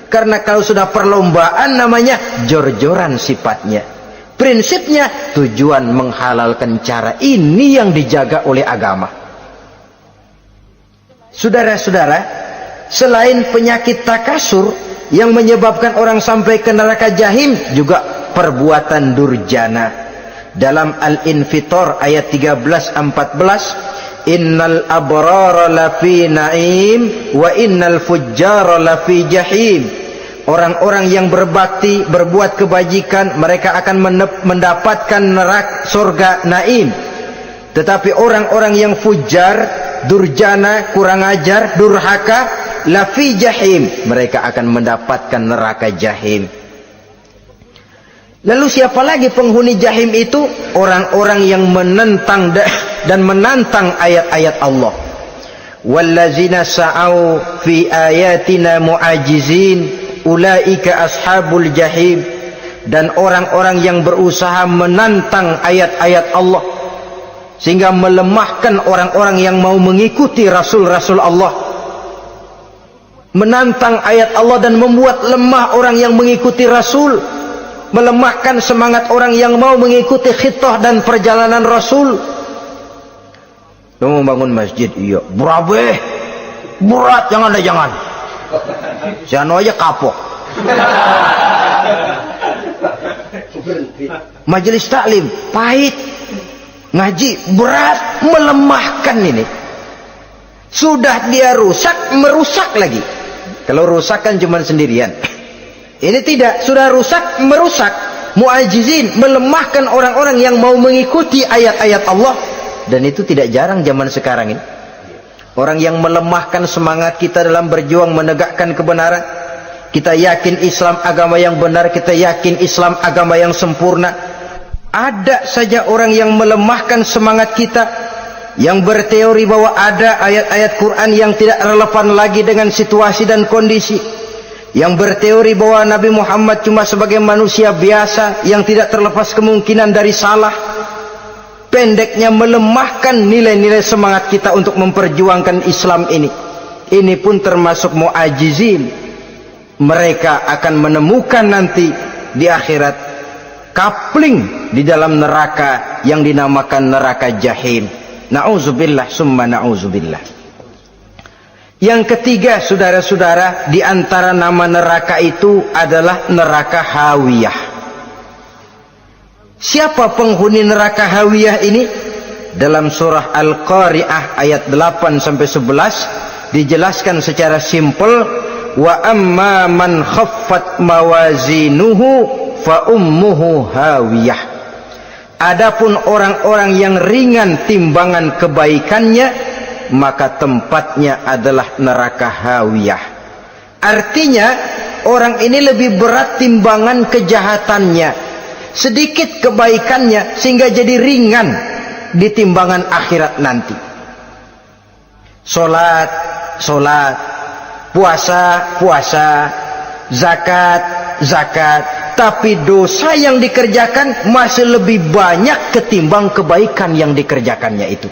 Speaker 1: Karena kalau sudah perlombaan namanya jor-joran sifatnya. Prinsipnya tujuan menghalalkan cara ini yang dijaga oleh agama. Saudara-saudara, selain penyakit takasur yang menyebabkan orang sampai ke neraka jahim, juga perbuatan durjana. Dalam Al-Infitor ayat 13-14, innal abrara lafi na'im wa innal fujjara lafi jahim. Orang-orang yang berbakti, berbuat kebajikan, mereka akan mendapatkan neraka surga naim. Tetapi orang-orang yang fujar, durjana, kurang ajar, durhaka, lafi jahim, mereka akan mendapatkan neraka jahim. Lalu siapa lagi penghuni jahim itu? Orang-orang yang menentang dan menantang ayat-ayat Allah. Wallazina sa'au fi ayatina mu'ajizin ulaika ashabul jahim. Dan orang-orang yang berusaha menantang ayat-ayat Allah sehingga melemahkan orang-orang yang mau mengikuti rasul-rasul Allah, menantang ayat Allah dan membuat lemah orang yang mengikuti rasul, melemahkan semangat orang yang mau mengikuti khitah dan perjalanan rasul. Lu mau bangun masjid, iya, berabe, berat, jangan. Jangan aja kapok. Majelis taklim pahit, ngaji berat, melemahkan ini. Sudah dia rusak, merusak lagi. Kalau rusak kan cuma sendirian. Ini tidak, sudah rusak, merusak, mu'ajizin, melemahkan orang-orang yang mau mengikuti ayat-ayat Allah. Dan itu tidak jarang zaman sekarang ini. Orang yang melemahkan semangat kita dalam berjuang menegakkan kebenaran. Kita yakin Islam agama yang benar, kita yakin Islam agama yang sempurna. Ada saja orang yang melemahkan semangat kita, yang berteori bahwa ada ayat-ayat Quran yang tidak relevan lagi dengan situasi dan kondisi, yang berteori bahwa Nabi Muhammad cuma sebagai manusia biasa yang tidak terlepas kemungkinan dari salah. Pendeknya melemahkan nilai-nilai semangat kita untuk memperjuangkan Islam ini. Ini pun termasuk mu'ajizin. Mereka akan menemukan nanti di akhirat kapling di dalam neraka yang dinamakan neraka jahim. Na'udzubillah summa na'udzubillah. Yang ketiga, saudara-saudara, di antara nama neraka itu adalah neraka hawiyah. Siapa penghuni neraka hawiyah ini? Dalam surah Al-Qari'ah ayat 8-11 dijelaskan secara simpel, wa amma man khaffat mawazinuhu fa ummuhu hawiyah. Adapun orang-orang yang ringan timbangan kebaikannya, maka tempatnya adalah neraka hawiyah. Artinya orang ini lebih berat timbangan kejahatannya, sedikit kebaikannya, sehingga jadi ringan di timbangan akhirat nanti. Solat, puasa, zakat, tapi dosa yang dikerjakan masih lebih banyak ketimbang kebaikan yang dikerjakannya itu.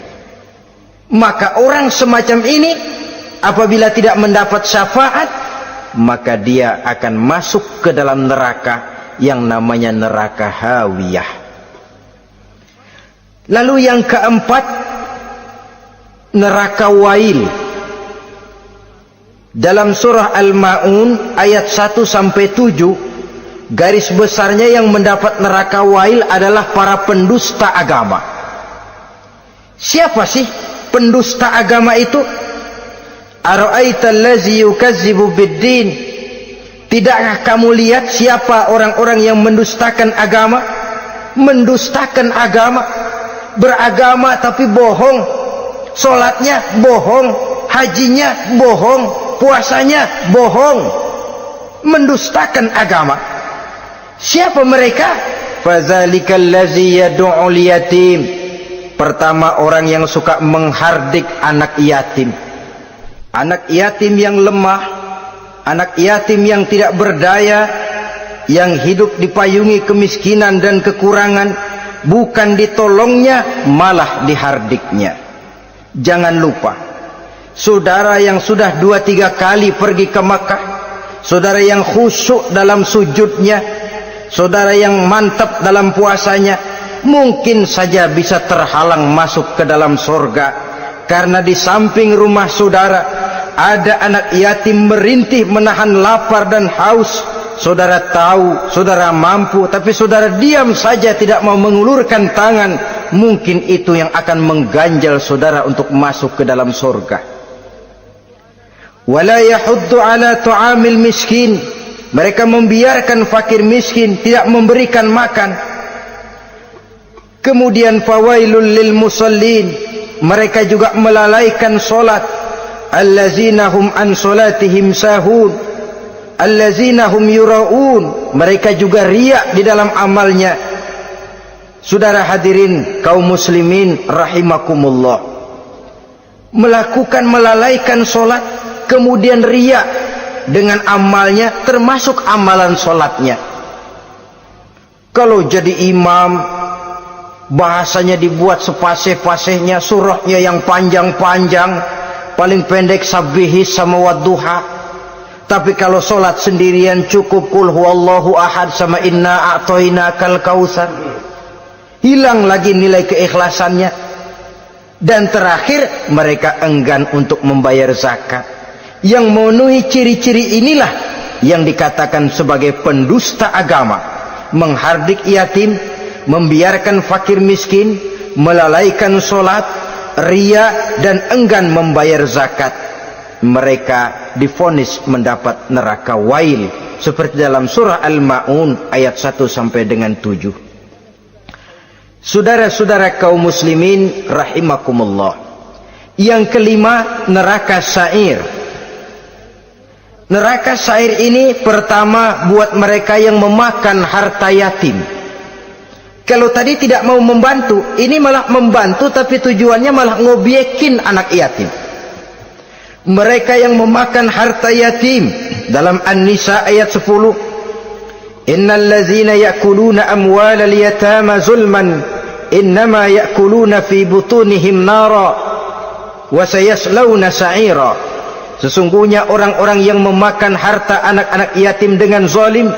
Speaker 1: Maka orang semacam ini apabila tidak mendapat syafaat, maka dia akan masuk ke dalam neraka yang namanya neraka hawiyah. Lalu yang keempat, neraka wail. Dalam surah Al-Ma'un ayat 1-7 garis besarnya yang mendapat neraka wail adalah para pendusta agama. Siapa sih pendusta agama itu? Ara'aita allazi yukazzibu biddin? Tidakkah kamu lihat siapa orang-orang yang mendustakan agama? Mendustakan agama, beragama tapi bohong, solatnya bohong, hajinya bohong, puasanya bohong, mendustakan agama. Siapa mereka? Fadzalikal ladzi yad'ul yatim. Pertama, orang yang suka menghardik anak yatim. Anak yatim yang lemah, anak yatim yang tidak berdaya, yang hidup dipayungi kemiskinan dan kekurangan, bukan ditolongnya, malah dihardiknya. Jangan lupa, saudara yang sudah 2-3 kali pergi ke Makkah, saudara yang khusyuk dalam sujudnya, saudara yang mantap dalam puasanya, mungkin saja bisa terhalang masuk ke dalam surga, karena di samping rumah saudara ada anak yatim merintih menahan lapar dan haus. Saudara tahu, saudara mampu, tapi saudara diam saja, tidak mau mengulurkan tangan. Mungkin itu yang akan mengganjal saudara untuk masuk ke dalam surga. Wala yahuddu ala tu'amil miskin. Mereka membiarkan fakir miskin, tidak memberikan makan. Kemudian fawailul lil musallin. Mereka juga melalaikan solat. Allazina hum an solatihim sahun. Allazina hum yura'un. Mereka juga riak di dalam amalnya. Saudara hadirin kaum muslimin rahimakumullah, melalaikan solat, kemudian riak dengan amalnya, termasuk amalan solatnya. Kalau jadi imam, bahasanya dibuat sepasih-pasihnya, surahnya yang panjang-panjang, paling pendek sabbihis sama wadduha. Tapi kalau solat sendirian cukup qul huwallahu ahad sama inna a'tainakal kautsar. Hilang lagi nilai keikhlasannya. Dan terakhir, mereka enggan untuk membayar zakat. Yang memenuhi ciri-ciri inilah yang dikatakan sebagai pendusta agama. Menghardik yatim, membiarkan fakir miskin, melalaikan solat, riya, dan enggan membayar zakat. Mereka divonis mendapat neraka wail, seperti dalam surah Al-Ma'un ayat 1 sampai dengan 7. Saudara-saudara kaum muslimin rahimakumullah. Yang kelima, neraka sa'ir. Neraka sa'ir ini pertama buat mereka yang memakan harta yatim. Kalau tadi tidak mau membantu, ini malah membantu, tapi tujuannya malah ngobyekin anak yatim. Mereka yang memakan harta yatim, dalam An-Nisa ayat 10, innal ladzina ya'kuluna amwalal yatama zulman innama ya'kuluna fi butunihim nara wa sayaslawna sa'ira. Sesungguhnya orang-orang yang memakan harta anak-anak yatim dengan zalim,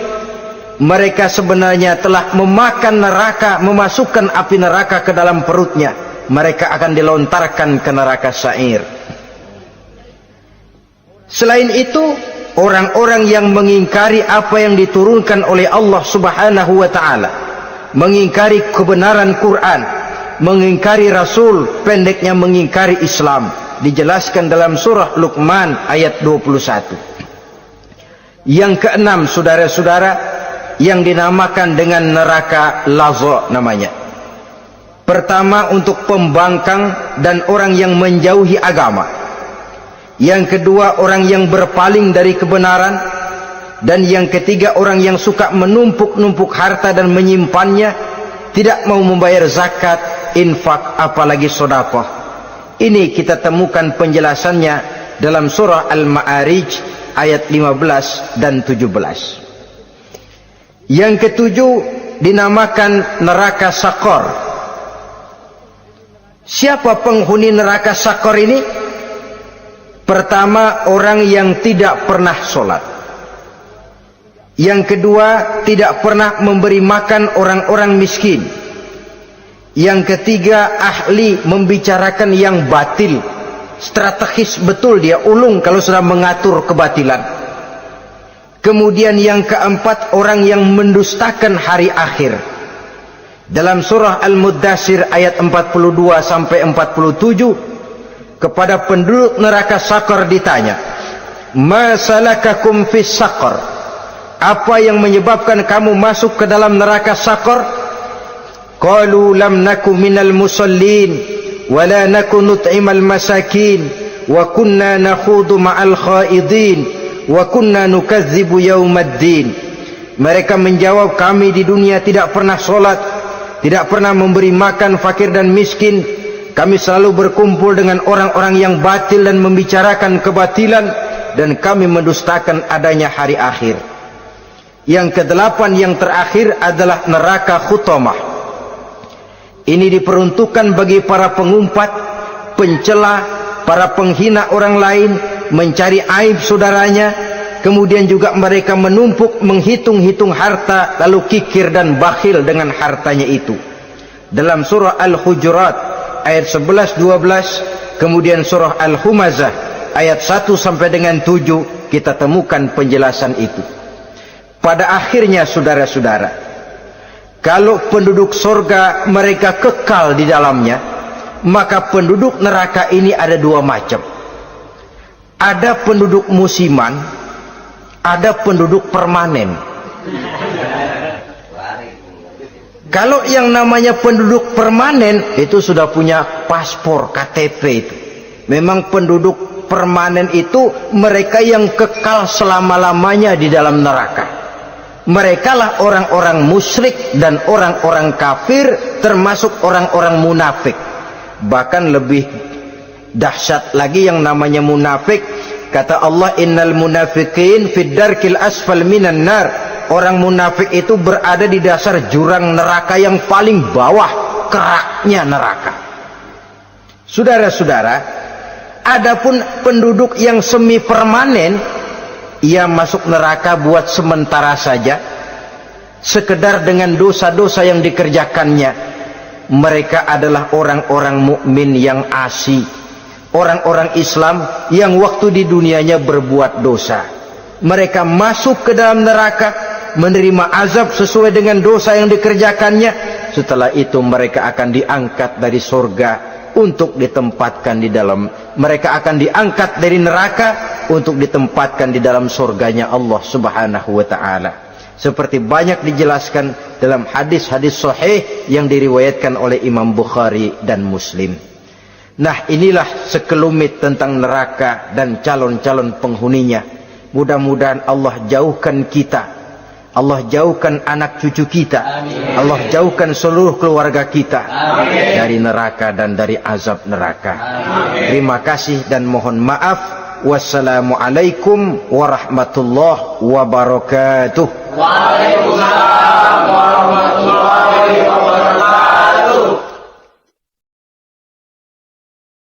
Speaker 1: mereka sebenarnya telah memakan neraka, memasukkan api neraka ke dalam perutnya. Mereka akan dilontarkan ke neraka sa'ir. Selain itu, orang-orang yang mengingkari apa yang diturunkan oleh Allah Subhanahu wa ta'ala, mengingkari kebenaran Quran, mengingkari Rasul, pendeknya mengingkari Islam, dijelaskan dalam surah Luqman ayat 21. Yang keenam, saudara-saudara, yang dinamakan dengan neraka laza namanya. Pertama, untuk pembangkang dan orang yang menjauhi agama. Yang kedua, orang yang berpaling dari kebenaran. Dan yang ketiga, orang yang suka menumpuk-numpuk harta dan menyimpannya, tidak mau membayar zakat, infak, apalagi sedekah. Ini kita temukan penjelasannya dalam surah Al-Ma'arij ayat 15 dan 17. Yang ketujuh dinamakan neraka Saqar. Siapa penghuni neraka Saqar ini? Pertama, orang yang tidak pernah sholat. Yang kedua, tidak pernah memberi makan orang-orang miskin. Yang ketiga, ahli membicarakan yang batil. Strategis betul dia, ulung kalau sudah mengatur kebatilan. Kemudian yang keempat, orang yang mendustakan hari akhir. Dalam surah Al-Muddatsir ayat 42 sampai 47, kepada penduduk neraka Saqar ditanya, "Ma salakakum fis Saqar?" Apa yang menyebabkan kamu masuk ke dalam neraka Saqar? Qalu lam naku minal musallin wa la naku nut'imal masakin wa kunna nakhudu ma'al khaidin wa kunna nukadzibu yaumaddin. Mereka menjawab, kami di dunia tidak pernah sholat, tidak pernah memberi makan fakir dan miskin. Kami selalu berkumpul dengan orang-orang yang batil dan membicarakan kebatilan, dan kami mendustakan adanya hari akhir. Yang kedelapan, yang terakhir adalah neraka Khutamah. Ini diperuntukkan bagi para pengumpat, pencela, para penghina orang lain, mencari aib saudaranya, kemudian juga mereka menumpuk, menghitung-hitung harta, lalu kikir dan bakhil dengan hartanya itu. Dalam surah Al-Hujurat ayat 11-12, kemudian surah Al-Humazah ayat 1 sampai dengan 7, kita temukan penjelasan itu. Pada akhirnya saudara-saudara, kalau penduduk surga mereka kekal di dalamnya, maka penduduk neraka ini ada dua macam. Ada penduduk musiman, ada penduduk permanen. Kalau yang namanya penduduk permanen itu sudah punya paspor KTP itu. Memang penduduk permanen itu mereka yang kekal selama-lamanya di dalam neraka. Mereka lah orang-orang musyrik dan orang-orang kafir, termasuk orang-orang munafik. Bahkan lebih dahsyat lagi yang namanya munafik. Kata Allah, innal munafiqin fid darkil asfal minan nar. Orang munafik itu berada di dasar jurang neraka yang paling bawah, keraknya neraka. Saudara-saudara, adapun penduduk yang semi permanen, ia masuk neraka buat sementara saja, sekedar dengan dosa-dosa yang dikerjakannya. Mereka adalah orang-orang mukmin yang asli, orang-orang Islam yang waktu di dunianya berbuat dosa. Mereka masuk ke dalam neraka, menerima azab sesuai dengan dosa yang dikerjakannya. Setelah itu mereka akan diangkat dari surga untuk ditempatkan di dalam, mereka akan diangkat dari neraka untuk ditempatkan di dalam surganya Allah Subhanahu wa ta'ala. Seperti banyak dijelaskan dalam hadis-hadis sahih yang diriwayatkan oleh Imam Bukhari dan Muslim. Nah, inilah sekelumit tentang neraka dan calon-calon penghuninya. Mudah-mudahan Allah jauhkan kita, Allah jauhkan anak cucu kita, amin. Allah jauhkan seluruh keluarga kita, amin, dari neraka dan dari azab neraka. Amin. Terima kasih dan mohon maaf. Wassalamualaikum warahmatullahi wabarakatuh.